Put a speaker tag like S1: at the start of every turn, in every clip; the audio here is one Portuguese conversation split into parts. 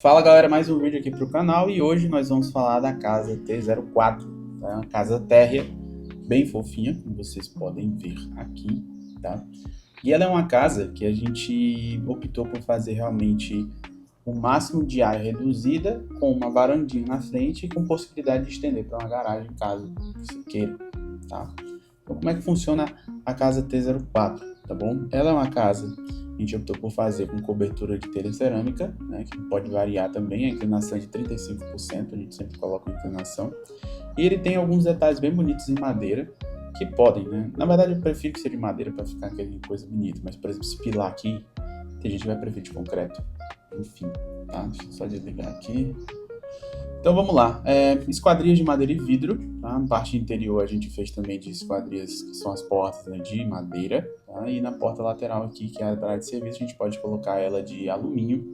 S1: Fala galera, mais um vídeo aqui para o canal e hoje nós vamos falar da casa T04, tá? Uma casa térrea bem fofinha, como vocês podem ver aqui, tá? E ela é uma casa que a gente optou por fazer realmente o máximo de área reduzida, com uma varandinha na frente e com possibilidade de estender para uma garagem caso você queira, tá? Então como é que funciona a casa T04, tá bom? Ela é uma casa a gente optou por fazer com cobertura de telha cerâmica, né, que pode variar também, a inclinação é de 35%, a gente sempre coloca a inclinação. E ele tem alguns detalhes bem bonitos em madeira, que podem, né? Na verdade eu prefiro que seja de madeira para ficar aquela coisa bonita, mas por exemplo, se pilar aqui, tem gente que vai preferir de concreto. Enfim, tá? Deixa eu só desligar aqui. Então vamos lá, esquadrias de madeira e vidro, tá? Na parte interior a gente fez também de esquadrias, que são as portas, né, de madeira, tá? E na porta lateral aqui, que é a área de serviço, a gente pode colocar ela de alumínio,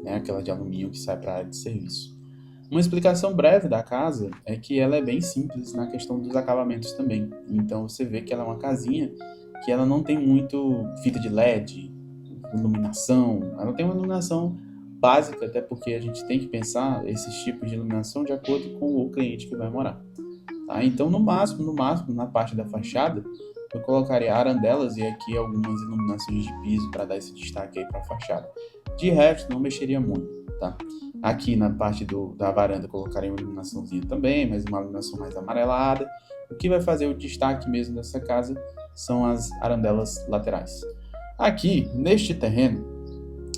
S1: né? Aquela de alumínio que sai para a área de serviço. Uma explicação breve da casa é que ela é bem simples na questão dos acabamentos também. Então você vê que ela é uma casinha que ela não tem muito fita de LED, iluminação, ela tem uma iluminação básica, até porque a gente tem que pensar esses tipos de iluminação de acordo com o cliente que vai morar. Tá? Então, no máximo, na parte da fachada, eu colocaria arandelas e aqui algumas iluminações de piso para dar esse destaque aí para a fachada. De resto, não mexeria muito, tá? Aqui na parte da varanda, eu colocaria uma iluminaçãozinha também, mas uma iluminação mais amarelada. O que vai fazer o destaque mesmo dessa casa são as arandelas laterais. Aqui, neste terreno,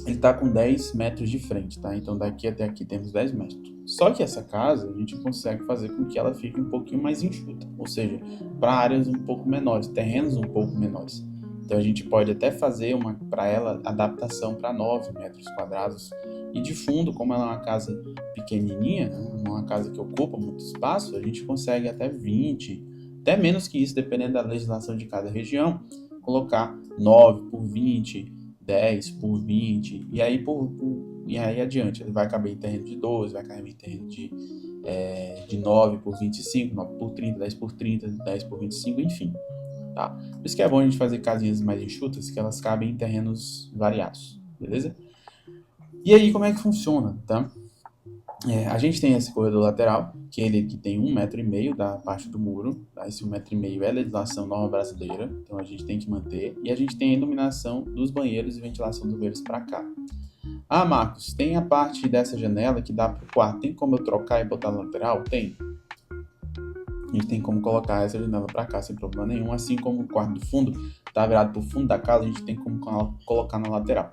S1: ele está com 10 metros de frente, tá? Então daqui até aqui temos 10 metros. Só que essa casa, a gente consegue fazer com que ela fique um pouquinho mais enxuta, ou seja, para áreas um pouco menores, terrenos um pouco menores. Então a gente pode até fazer uma para ela adaptação para 9 metros quadrados. E de fundo, como ela é uma casa pequenininha, uma casa que ocupa muito espaço, a gente consegue até 20, até menos que isso, dependendo da legislação de cada região, colocar 9 por 20, 10 por 20, e aí adiante. Ele vai caber em terreno de 12, vai caber em terreno de 9 por 25, 9 por 30, 10 por 30, 10 por 25, enfim. Tá? Por isso que é bom a gente fazer casinhas mais enxutas, que elas cabem em terrenos variados, beleza? E aí, como é que funciona, tá? A gente tem esse corredor lateral, que ele aqui tem 1,5 m da parte do muro, tá? Esse 1,5 m é legislação norma brasileira, então a gente tem que manter. E a gente tem a iluminação dos banheiros e ventilação dos banheiros para cá. Ah, Marcos, tem a parte dessa janela que dá para o quarto. Tem como eu trocar e botar na lateral? Tem. A gente tem como colocar essa janela para cá sem problema nenhum. Assim como o quarto do fundo está virado para o fundo da casa, a gente tem como colocar na lateral.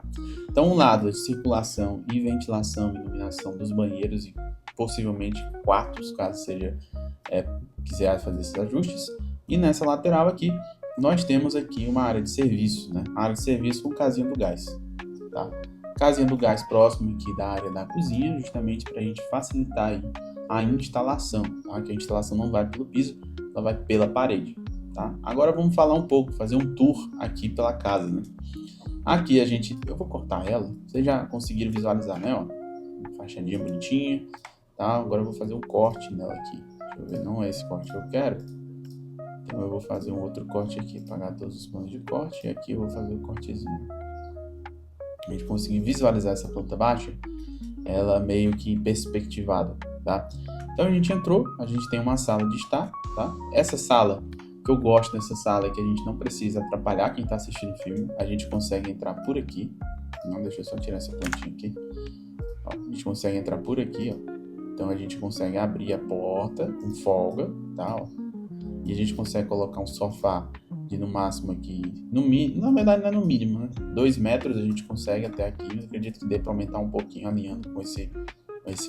S1: Então, um lado é circulação e ventilação e iluminação dos banheiros e possivelmente quartos, caso seja quiser fazer esses ajustes. E nessa lateral aqui, nós temos aqui uma área de serviço, né? A área de serviço com casinha do gás, tá? Casinha do gás próximo aqui da área da cozinha, justamente para a gente facilitar aí a instalação, tá? Que a instalação não vai pelo piso, ela vai pela parede, tá? Agora vamos falar um pouco, fazer um tour aqui pela casa, né? Aqui eu vou cortar ela, vocês já conseguiram visualizar, né? Ó, fachadinha bonitinha, tá? Agora eu vou fazer um corte nela aqui. Deixa eu ver, não é esse corte que eu quero. Então eu vou fazer um outro corte aqui, apagar todos os planos de corte, e aqui eu vou fazer um cortezinho. A gente conseguir visualizar essa planta baixa, ela meio que perspectivada, tá? Então a gente entrou, a gente tem uma sala de estar, tá? Essa sala, o que eu gosto dessa sala é que a gente não precisa atrapalhar quem está assistindo o filme, a gente consegue entrar por aqui. Não, deixa eu só tirar essa plantinha aqui. Ó, a gente consegue entrar por aqui, ó. Então a gente consegue abrir a porta com folga, tá? Ó. E a gente consegue colocar um sofá de no máximo aqui, na verdade não é no mínimo, né? 2 metros a gente consegue até aqui. Eu acredito que dê para aumentar um pouquinho alinhando com esse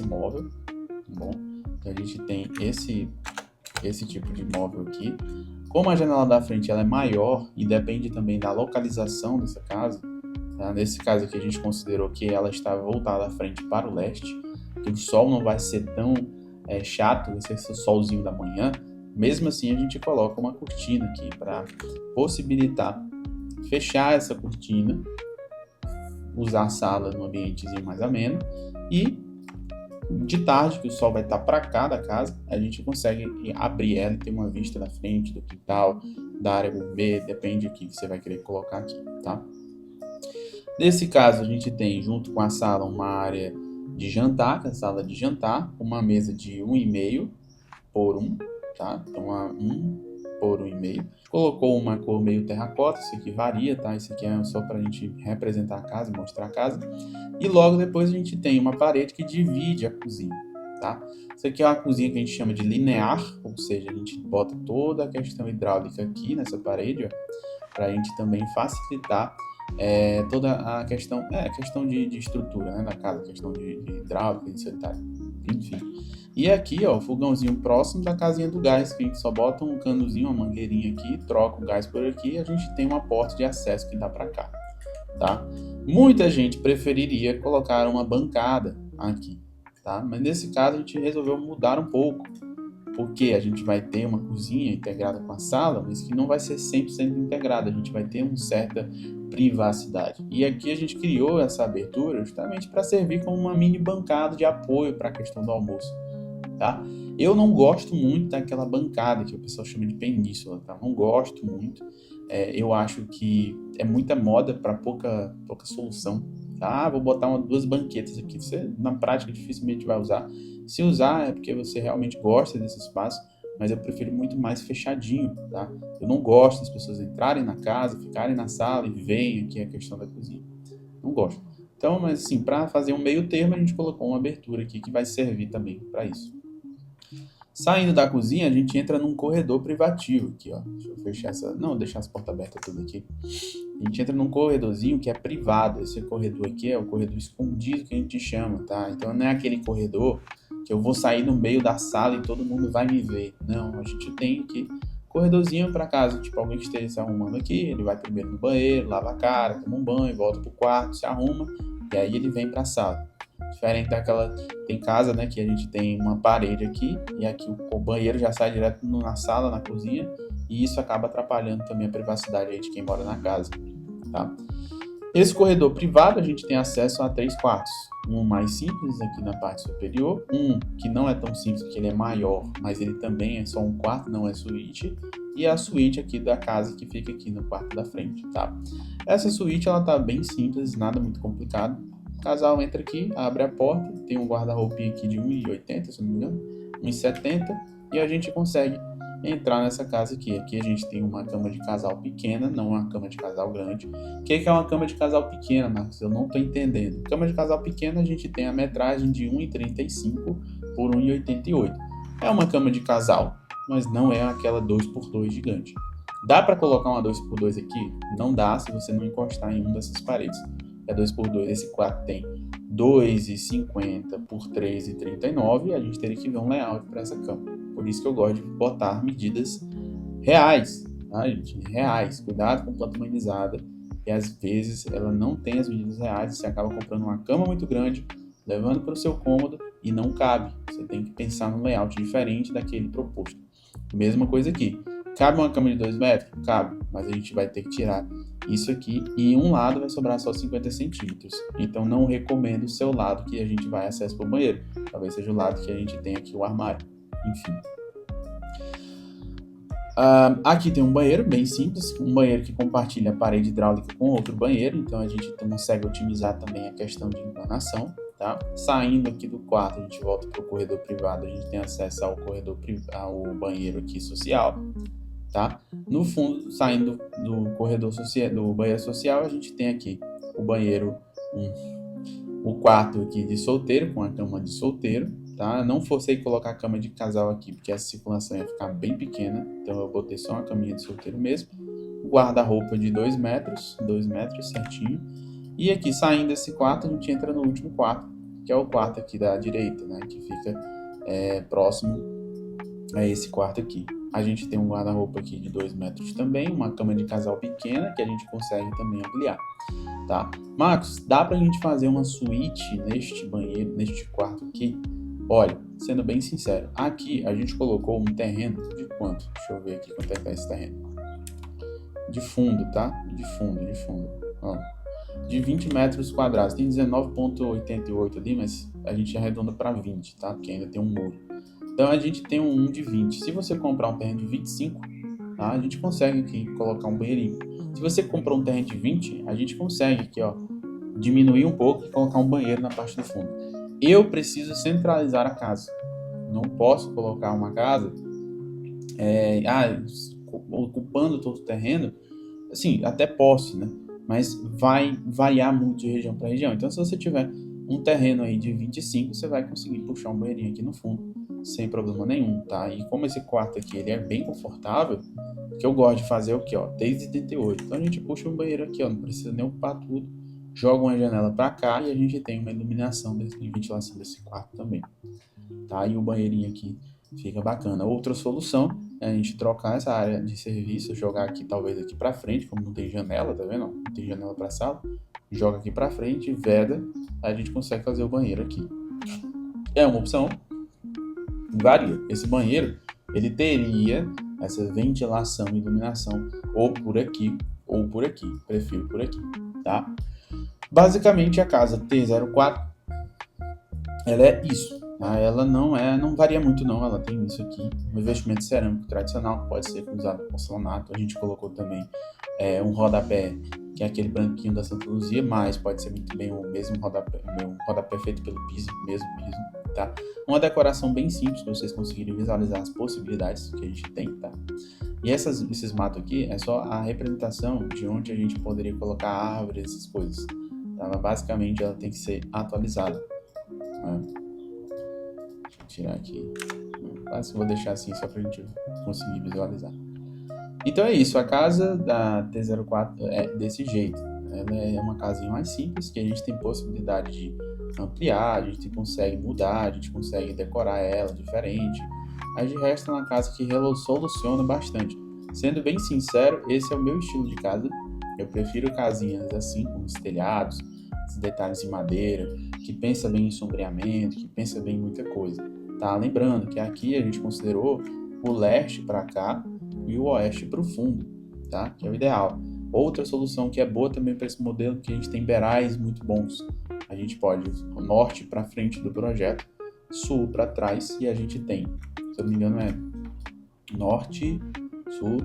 S1: móvel, tá bom? Então a gente tem esse tipo de móvel aqui. Como a janela da frente ela é maior e depende também da localização dessa casa, tá? Nesse caso aqui a gente considerou que ela está voltada à frente para o leste, que o sol não vai ser tão chato, vai ser esse solzinho da manhã. Mesmo assim, a gente coloca uma cortina aqui para possibilitar fechar essa cortina, usar a sala no ambientezinho mais ameno e de tarde, que o sol vai estar para cá da casa, a gente consegue abrir ela e ter uma vista da frente, do quintal, da área gourmet, depende do que você vai querer colocar aqui, tá? Nesse caso, a gente tem, junto com a sala, uma área de jantar, que é a sala de jantar, uma mesa de 1,5 por 1, tá? Então, 1 por 1,5. Colocou uma cor meio terracota, isso aqui varia, tá? Isso aqui é só pra gente representar a casa, mostrar a casa. E logo depois a gente tem uma parede que divide a cozinha, tá? Isso aqui é uma cozinha que a gente chama de linear, ou seja, a gente bota toda a questão hidráulica aqui nessa parede, ó, pra gente também facilitar toda a questão, questão de estrutura, né, da casa, questão de hidráulica, de sanitário, enfim. E aqui, ó, o fogãozinho próximo da casinha do gás, que a gente só bota um canozinho, uma mangueirinha aqui, troca o gás por aqui e a gente tem uma porta de acesso que dá para cá, tá? Muita gente preferiria colocar uma bancada aqui, tá? Mas nesse caso a gente resolveu mudar um pouco, porque a gente vai ter uma cozinha integrada com a sala, mas que não vai ser 100% integrada, a gente vai ter uma certa privacidade. E aqui a gente criou essa abertura justamente para servir como uma mini bancada de apoio para a questão do almoço, tá? Eu não gosto muito daquela bancada que o pessoal chama de península, tá? Não gosto muito. Eu acho que é muita moda para pouca solução. Tá? Vou botar duas banquetas aqui. Você, na prática, dificilmente vai usar. Se usar, é porque você realmente gosta desse espaço, mas eu prefiro muito mais fechadinho, tá? Eu não gosto das pessoas entrarem na casa, ficarem na sala e verem aqui a questão da cozinha. Não gosto. Então, mas assim, para fazer um meio termo, a gente colocou uma abertura aqui que vai servir também para isso. Saindo da cozinha, a gente entra num corredor privativo aqui, ó. Deixa eu fechar essa... Não, deixar as portas abertas tudo aqui. A gente entra num corredorzinho que é privado. Esse corredor aqui é o corredor escondido que a gente chama, tá? Então não é aquele corredor que eu vou sair no meio da sala e todo mundo vai me ver. Não, a gente tem aqui corredorzinho para casa. Tipo, alguém que esteja se arrumando aqui, ele vai primeiro no banheiro, lava a cara, toma um banho, volta pro quarto, se arruma e aí ele vem pra sala. Diferente daquela... Tem casa, né, que a gente tem uma parede aqui e aqui o banheiro já sai direto na sala, na cozinha, e isso acaba atrapalhando também a privacidade aí de quem mora na casa, tá? Esse corredor privado a gente tem acesso a 3 quartos. Um mais simples aqui na parte superior, um que não é tão simples, que ele é maior, mas ele também é só um quarto, não é suíte, e a suíte aqui da casa que fica aqui no quarto da frente, tá? Essa suíte ela tá bem simples, nada muito complicado. O casal entra aqui, abre a porta, tem um guarda-roupinha aqui de 1,80, se não me engano, 1,70, e a gente consegue entrar nessa casa aqui. Aqui a gente tem uma cama de casal pequena, não uma cama de casal grande. O que é uma cama de casal pequena, Marcos? Eu não estou entendendo. Cama de casal pequena a gente tem a metragem de 1,35 por 1,88. É uma cama de casal, mas não é aquela 2x2 gigante. Dá para colocar uma 2x2 aqui? Não dá se você não encostar em uma dessas paredes. É 2x2, esse quarto tem 2,50 por 3,39 e a gente teria que ver um layout para essa cama. Por isso que eu gosto de botar medidas reais, tá, gente? Reais. Cuidado com planta humanizada, e às vezes ela não tem as medidas reais, você acaba comprando uma cama muito grande, levando para o seu cômodo e não cabe. Você tem que pensar num layout diferente daquele proposto. Mesma coisa aqui. Cabe uma cama de 2 metros? Cabe, mas a gente vai ter que tirar isso aqui e um lado vai sobrar só 50 centímetros. Então não recomendo o seu lado que a gente vai acesso para o banheiro. Talvez seja o lado que a gente tem aqui o armário. Enfim. Aqui tem um banheiro bem simples, um banheiro que compartilha a parede hidráulica com outro banheiro, então a gente consegue otimizar também a questão de inclinação, tá? Saindo aqui do quarto, a gente volta para o corredor privado, a gente tem acesso ao ao banheiro aqui social, tá? No fundo, saindo do corredor social, do banheiro social, a gente tem aqui o banheiro, o quarto aqui de solteiro, com a cama de solteiro, tá? Não forcei colocar a cama de casal aqui, porque a circulação ia ficar bem pequena, então eu botei só uma caminha de solteiro mesmo. Guarda-roupa de 2 metros certinho. E aqui, saindo desse quarto, a gente entra no último quarto, que é o quarto aqui da direita, né? Que fica próximo a esse quarto aqui. A gente tem um guarda-roupa aqui de 2 metros também, uma cama de casal pequena, que a gente consegue também ampliar, tá? Marcos, dá pra gente fazer uma suíte neste banheiro, neste quarto aqui? Olha, sendo bem sincero, aqui a gente colocou um terreno de quanto? Deixa eu ver aqui quanto é que tá esse terreno. De fundo, tá? De fundo. Ó, de 20 metros quadrados. Tem 19,88 ali, mas a gente arredonda para 20, tá? Porque ainda tem um muro. Então a gente tem um de 20. Se você comprar um terreno de 25, tá? A gente consegue aqui colocar um banheirinho. Se você comprar um terreno de 20, a gente consegue aqui, ó, diminuir um pouco e colocar um banheiro na parte do fundo. eu preciso centralizar a casa. Não posso colocar uma casa ocupando todo o terreno. Assim, até posso, né? Mas vai variar muito de região para região. Então, se você tiver um terreno aí de 25, você vai conseguir puxar um banheirinho aqui no fundo, sem problema nenhum, tá? E como esse quarto aqui, ele é bem confortável, que eu gosto de fazer o quê, ó? Desde 88. Então, a gente puxa um banheiro aqui, ó. Não precisa nem ocupar tudo. Joga uma janela para cá e a gente tem uma iluminação e ventilação desse quarto também, tá? E o banheirinho aqui fica bacana. Outra solução é a gente trocar essa área de serviço, jogar aqui talvez aqui para frente, como não tem janela, tá vendo? Não tem janela para sala, joga aqui para frente, veda, aí a gente consegue fazer o banheiro aqui. É uma opção, varia. Esse banheiro, ele teria essa ventilação e iluminação ou por aqui, prefiro por aqui, tá? Basicamente a casa T04, ela é isso. Ela não varia muito não, ela tem isso aqui, um revestimento cerâmico tradicional, que pode ser usado com porcelanato. A gente colocou também um rodapé, que é aquele branquinho da Santa Luzia, mas pode ser muito bem o mesmo rodapé feito pelo mesmo piso, tá? Uma decoração bem simples, para vocês conseguirem visualizar as possibilidades que a gente tem, tá? E esses matos aqui é só a representação de onde a gente poderia colocar árvores, essas coisas, tá? Mas basicamente ela tem que ser atualizada, né? Tirar aqui, mas vou deixar assim só pra gente conseguir visualizar. Então é isso, a casa da T04 é desse jeito. Ela é uma casinha mais simples, que a gente tem possibilidade de ampliar, a gente consegue mudar, a gente consegue decorar ela diferente. Mas de resto é uma casa que soluciona bastante. Sendo bem sincero, esse é o meu estilo de casa. Eu prefiro casinhas assim, com os telhados, os detalhes em madeira, que pensa bem em sombreamento, que pensa bem em muita coisa. Tá? Lembrando que aqui a gente considerou o leste para cá e o oeste para o fundo, tá? Que é o ideal. Outra solução que é boa também para esse modelo, que a gente tem beirais muito bons. A gente pode o norte para frente do projeto, sul para trás, e a gente tem, se eu não me engano, é norte, sul,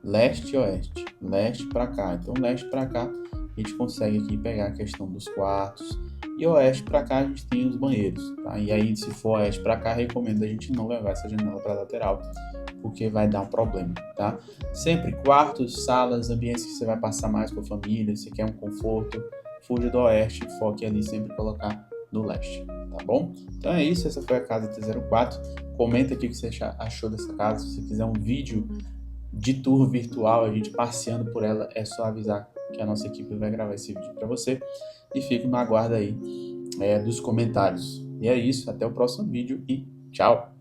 S1: leste e oeste. Leste para cá. Então, leste para cá, a gente consegue aqui pegar a questão dos quartos. E oeste para cá a gente tem os banheiros, tá? E aí, se for oeste para cá, recomendo a gente não levar essa janela para lateral, porque vai dar um problema, tá? Sempre quartos, salas, ambientes que você vai passar mais com a família, se quer um conforto, fuja do oeste, foque ali sempre colocar no leste, tá bom? Então é isso, essa foi a casa T04. Comenta aqui o que você achou dessa casa. Se você quiser um vídeo de tour virtual, a gente passeando por ela, é só avisar que a nossa equipe vai gravar esse vídeo para você. E fico na guarda aí dos comentários. E é isso, até o próximo vídeo e tchau!